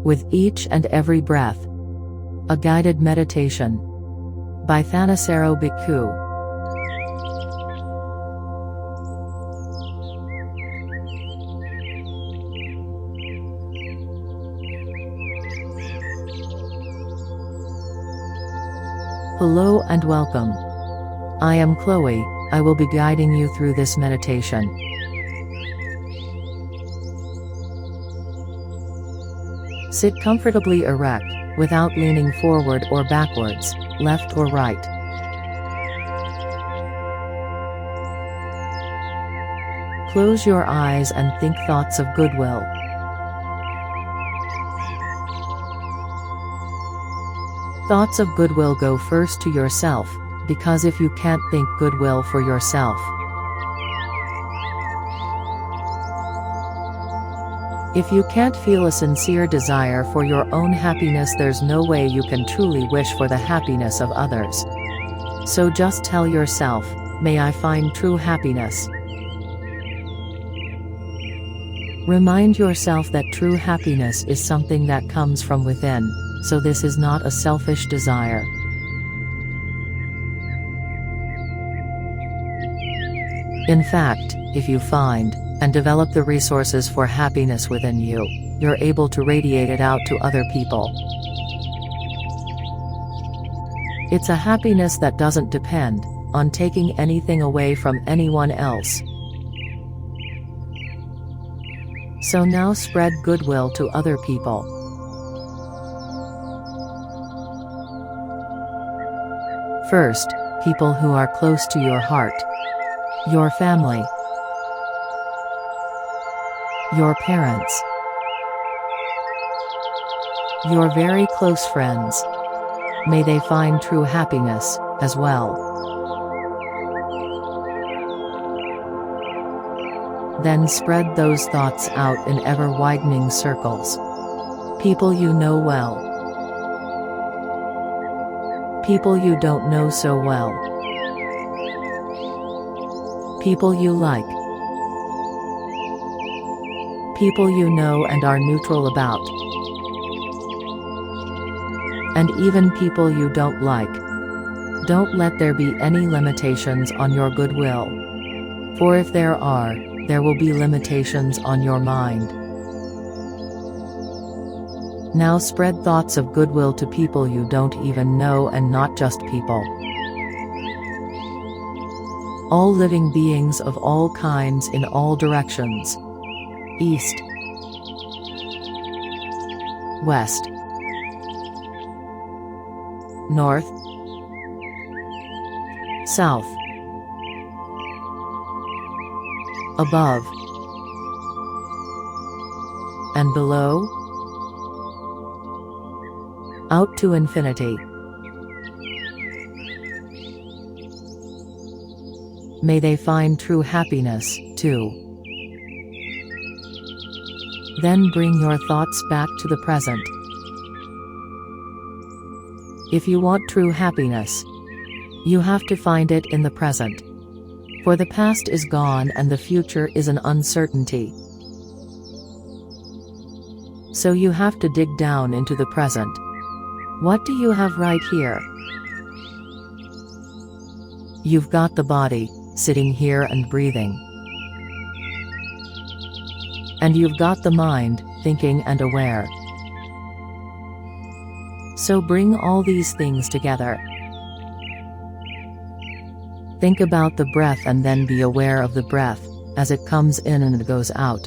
with each and every breath. A Guided Meditation by Thanissaro Bhikkhu. Hello and welcome. I am Chloe. I will be guiding you through this meditation. Sit comfortably erect, without leaning forward or backwards, left or right. Close your eyes and think thoughts of goodwill. Thoughts of goodwill go first to yourself, because if you can't think goodwill for yourself, if you can't feel a sincere desire for your own happiness, there's no way you can truly wish for the happiness of others. So just tell yourself, may I find true happiness. Remind yourself that true happiness is something that comes from within, so this is not a selfish desire. In fact, if you find and develop the resources for happiness within you, you're able to radiate it out to other people. It's a happiness that doesn't depend on taking anything away from anyone else. So now spread goodwill to other people. First, people who are close to your heart. Your family. Your parents. Your very close friends. May they find true happiness, as well. Then spread those thoughts out in ever-widening circles. People you know well. People you don't know so well. People you like. People you know and are neutral about. And even people you don't like. Don't let there be any limitations on your goodwill. For if there are, there will be limitations on your mind. Now spread thoughts of goodwill to people you don't even know, and not just people. All living beings of all kinds in all directions. East, west, north, south, above, and below, out to infinity. May they find true happiness, too. Then bring your thoughts back to the present. If you want true happiness, you have to find it in the present. For the past is gone and the future is an uncertainty. So you have to dig down into the present. What do you have right here? You've got the body, sitting here and breathing. And you've got the mind, thinking and aware. So bring all these things together. Think about the breath and then be aware of the breath, as it comes in and it goes out.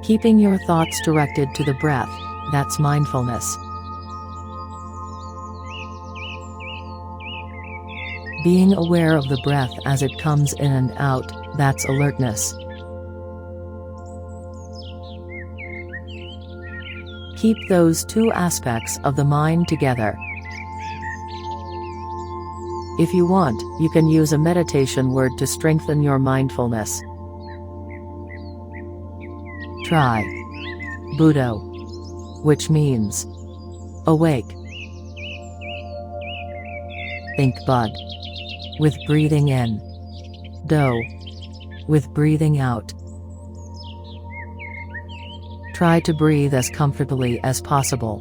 Keeping your thoughts directed to the breath, that's mindfulness. Being aware of the breath as it comes in and out, that's alertness. Keep those two aspects of the mind together. If you want, you can use a meditation word to strengthen your mindfulness. Try Buddho, which means awake. Think bud, with breathing in. Do, with breathing out. Try to breathe as comfortably as possible.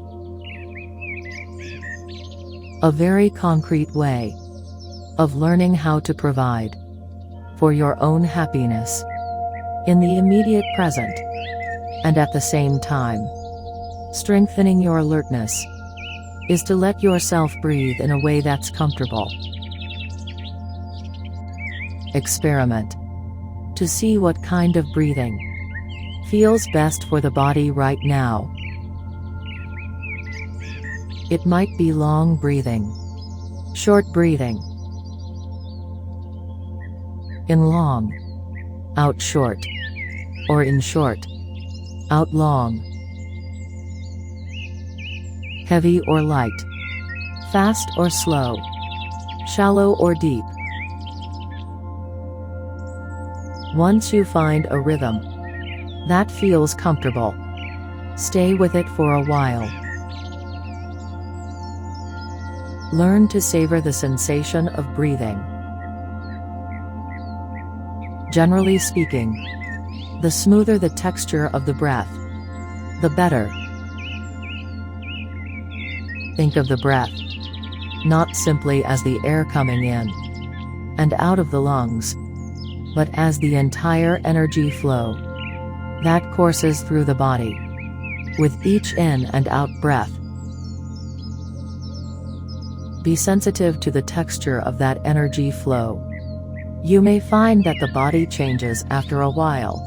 A very concrete way of learning how to provide for your own happiness in the immediate present, and at the same time strengthening your alertness, is to let yourself breathe in a way that's comfortable. Experiment to see what kind of breathing feels best for the body right now. It might be long breathing, short breathing. In long, out short, or in short, out long. Heavy or light, fast or slow, shallow or deep. Once you find a rhythm that feels comfortable, stay with it for a while. Learn to savor the sensation of breathing. Generally speaking, the smoother the texture of the breath, the better. Think of the breath not simply as the air coming in and out of the lungs, but as the entire energy flow that courses through the body with each in and out breath. Be sensitive to the texture of that energy flow. You may find that the body changes after a while.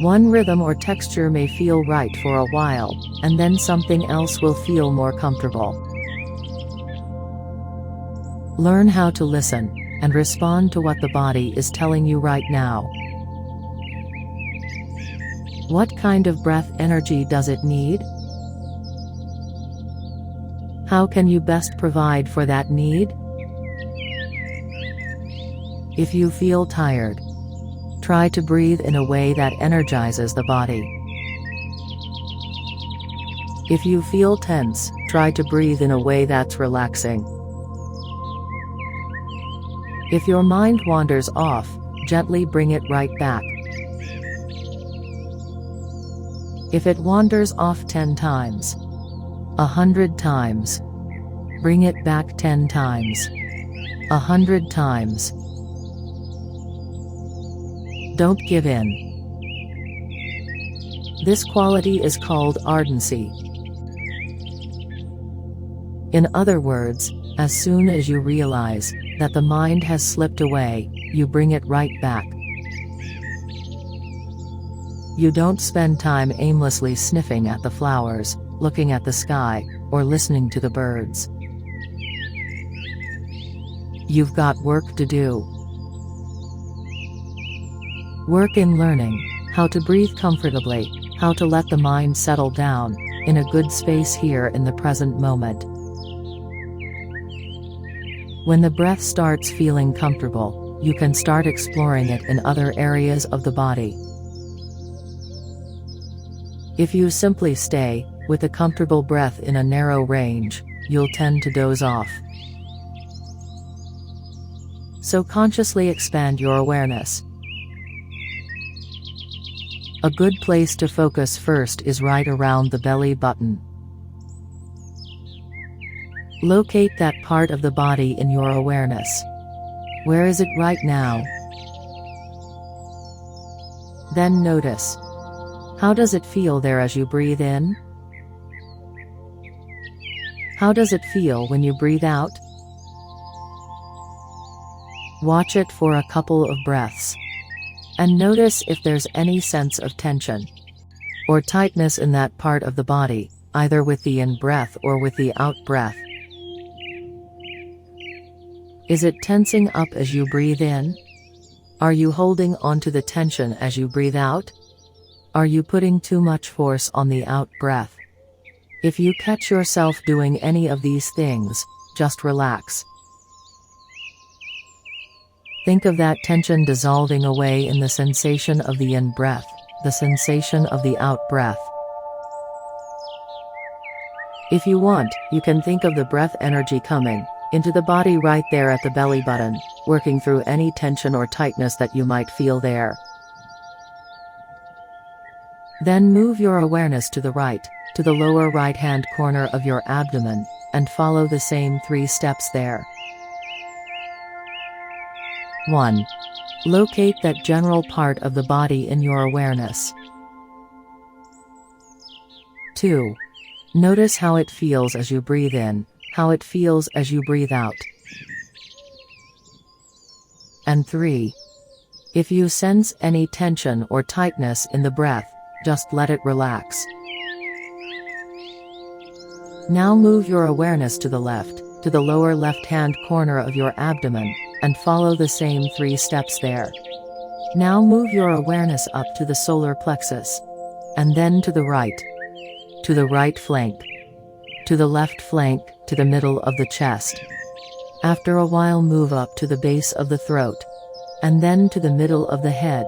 One rhythm or texture may feel right for a while, and then something else will feel more comfortable. Learn how to listen and respond to what the body is telling you right now. What kind of breath energy does it need? How can you best provide for that need? If you feel tired, try to breathe in a way that energizes the body. If you feel tense, try to breathe in a way that's relaxing. If your mind wanders off, gently bring it right back. If it wanders off 10 times, 100 times, bring it back 10 times, 100 times. Don't give in. This quality is called ardency. In other words, as soon as you realize that the mind has slipped away, you bring it right back. You don't spend time aimlessly sniffing at the flowers, looking at the sky, or listening to the birds. You've got work to do. Work in learning how to breathe comfortably, how to let the mind settle down in a good space here in the present moment. When the breath starts feeling comfortable, you can start exploring it in other areas of the body. If you simply stay with a comfortable breath in a narrow range, you'll tend to doze off. So consciously expand your awareness. A good place to focus first is right around the belly button. Locate that part of the body in your awareness. Where is it right now? Then notice. How does it feel there as you breathe in? How does it feel when you breathe out? Watch it for a couple of breaths. And notice if there's any sense of tension or tightness in that part of the body, either with the in-breath or with the out-breath. Is it tensing up as you breathe in? Are you holding onto the tension as you breathe out? Are you putting too much force on the out-breath? If you catch yourself doing any of these things, just relax. Think of that tension dissolving away in the sensation of the in-breath, the sensation of the out-breath. If you want, you can think of the breath energy coming into the body right there at the belly button, working through any tension or tightness that you might feel there. Then move your awareness to the right, to the lower right-hand corner of your abdomen, and follow the same 3 steps there. 1. Locate that general part of the body in your awareness. 2. Notice how it feels as you breathe in, how it feels as you breathe out. And 3. If you sense any tension or tightness in the breath, just let it relax. Now move your awareness to the left, to the lower left-hand corner of your abdomen, and follow the same 3 steps there. Now move your awareness up to the solar plexus. And then to the right flank, to the left flank, to the middle of the chest. After a while move up to the base of the throat, and then to the middle of the head.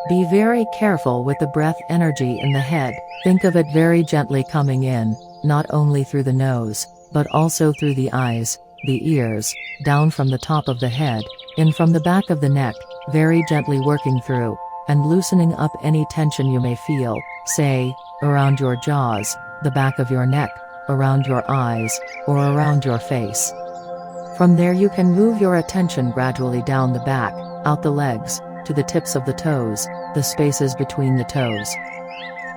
Be very careful with the breath energy in the head. Think of it very gently coming in, not only through the nose, but also through the eyes, the ears, down from the top of the head, in from the back of the neck, very gently working through, and loosening up any tension you may feel, say, around your jaws, the back of your neck, around your eyes, or around your face. From there you can move your attention gradually down the back, out the legs, to the tips of the toes, the spaces between the toes.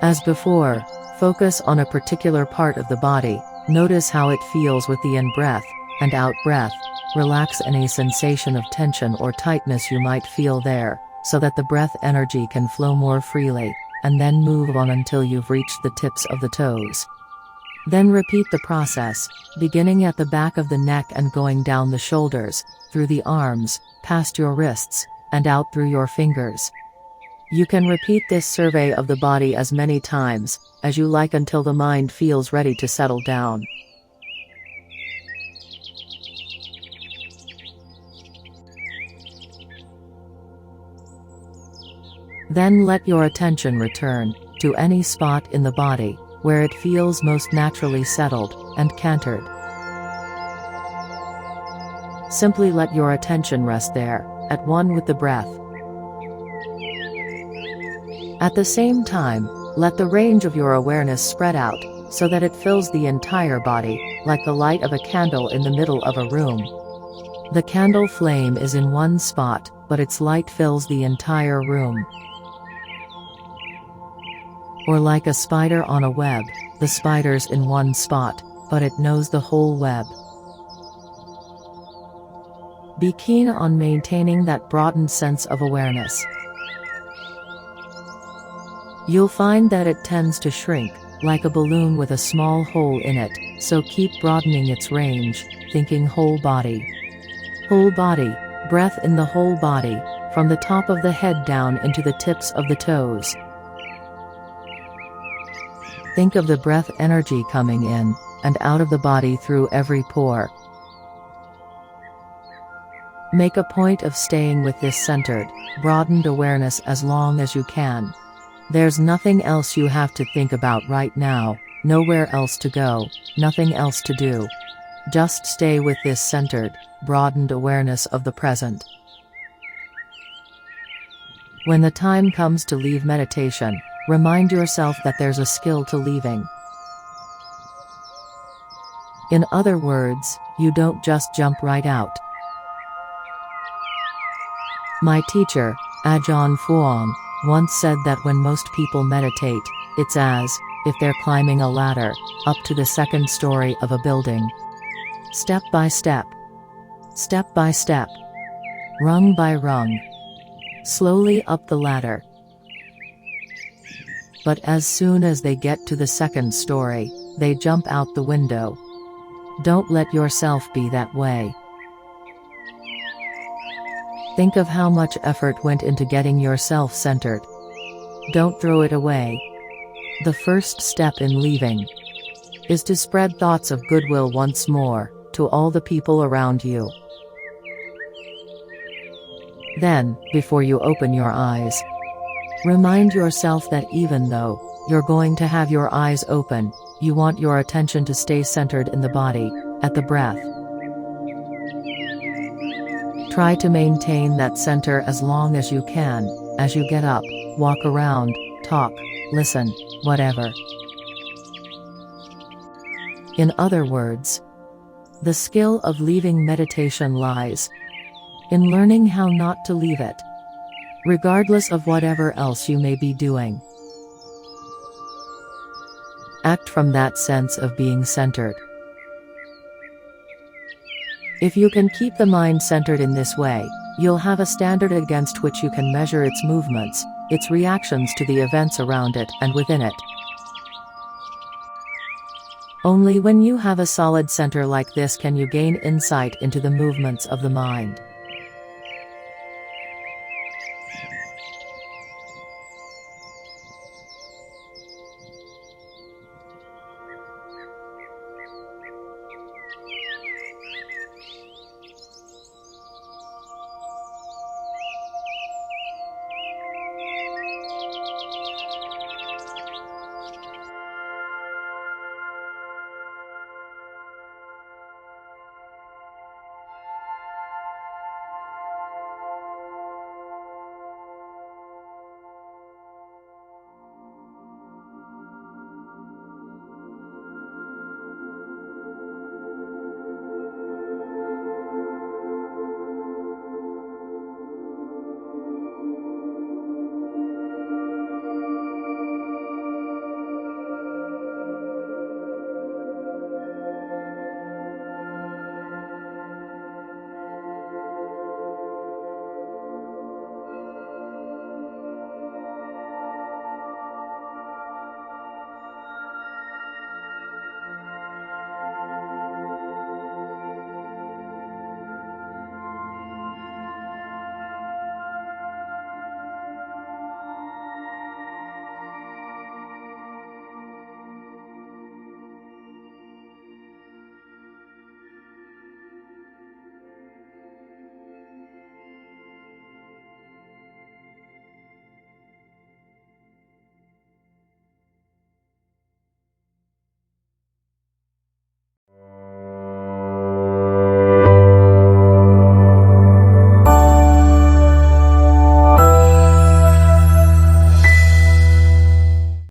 As before, focus on a particular part of the body, notice how it feels with the in-breath and out-breath, relax any sensation of tension or tightness you might feel there, so that the breath energy can flow more freely, and then move on until you've reached the tips of the toes. Then repeat the process, beginning at the back of the neck and going down the shoulders, through the arms, past your wrists, and out through your fingers. You can repeat this survey of the body as many times as you like until the mind feels ready to settle down. Then let your attention return to any spot in the body where it feels most naturally settled and centered. Simply let your attention rest there, at one with the breath. At the same time, let the range of your awareness spread out, so that it fills the entire body, like the light of a candle in the middle of a room. The candle flame is in one spot, but its light fills the entire room. Or like a spider on a web, the spider's in one spot, but it knows the whole web. Be keen on maintaining that broadened sense of awareness. You'll find that it tends to shrink, like a balloon with a small hole in it, so keep broadening its range, thinking whole body. Whole body, breath in the whole body, from the top of the head down into the tips of the toes. Think of the breath energy coming in and out of the body through every pore. Make a point of staying with this centered, broadened awareness as long as you can. There's nothing else you have to think about right now, nowhere else to go, nothing else to do. Just stay with this centered, broadened awareness of the present. When the time comes to leave meditation, remind yourself that there's a skill to leaving. In other words, you don't just jump right out. My teacher, Ajahn Fuang, once said that when most people meditate, it's as if they're climbing a ladder up to the second story of a building. Step by step, rung by rung, slowly up the ladder. But as soon as they get to the second story, they jump out the window. Don't let yourself be that way. Think of how much effort went into getting yourself centered. Don't throw it away. The first step in leaving is to spread thoughts of goodwill once more to all the people around you. Then, before you open your eyes, remind yourself that even though you're going to have your eyes open, you want your attention to stay centered in the body, at the breath. Try to maintain that center as long as you can, as you get up, walk around, talk, listen, whatever. In other words, the skill of leaving meditation lies in learning how not to leave it, regardless of whatever else you may be doing. Act from that sense of being centered. If you can keep the mind centered in this way, you'll have a standard against which you can measure its movements, its reactions to the events around it and within it. Only when you have a solid center like this can you gain insight into the movements of the mind.